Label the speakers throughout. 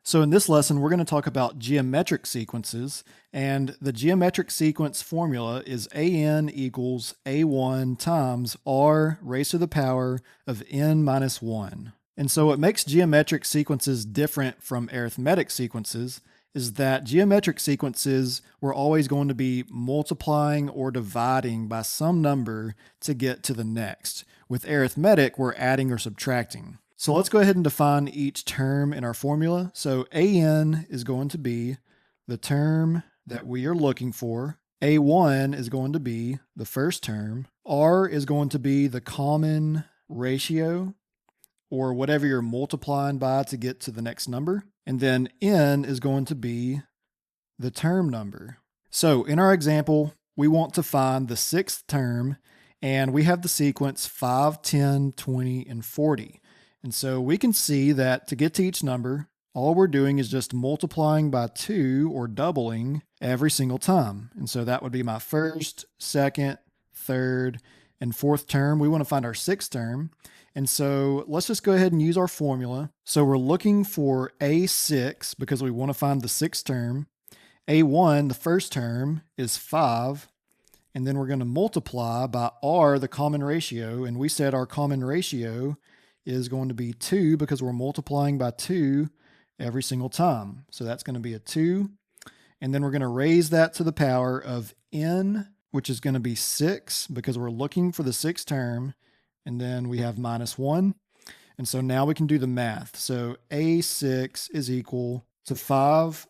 Speaker 1: So in this lesson, we're going to talk about geometric sequences, and the geometric sequence formula is an equals a1 times r raised to the power of n minus 1. And so what makes geometric sequences different from arithmetic sequences is that geometric sequences we're always going to be multiplying or dividing by some number to get to the next. With arithmetic, we're adding or subtracting. So let's go ahead and define each term in our formula. So an is going to be the term that we are looking for. A1 is going to be the first term. R is going to be the common ratio, or whatever you're multiplying by to get to the next number. And then n is going to be the term number. So in our example, we want to find the sixth term, and we have the sequence 5, 10, 20, and 40. And so we can see that to get to each number, all we're doing is just multiplying by 2 or doubling every single time. And so that would be my first, second, third, and fourth term. We want to find our sixth term. And so let's just go ahead and use our formula. So we're looking for A6 because we want to find the sixth term. A1, the first term, is 5. And then we're going to multiply by R, the common ratio. And we said our common ratio is going to be 2 because we're multiplying by 2 every single time. So that's going to be a 2. And then we're going to raise that to the power of n, which is going to be 6 because we're looking for the sixth term. And then we have minus 1. And so now we can do the math. So A6 is equal to 5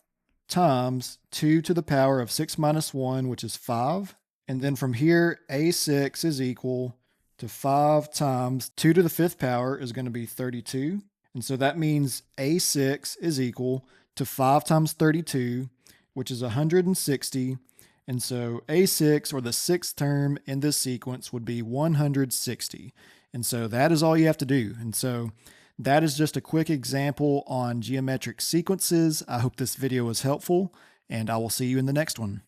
Speaker 1: times 2 to the power of 6 minus 1, which is 5. And then from here, A6 is equal to 5 times 2 to the fifth power is going to be 32. And so that means A6 is equal to 5 times 32, which is 160. And so A6, or the sixth term in this sequence, would be 160. And so that is all you have to do. And so that is just a quick example on geometric sequences. I hope this video was helpful, and I will see you in the next one.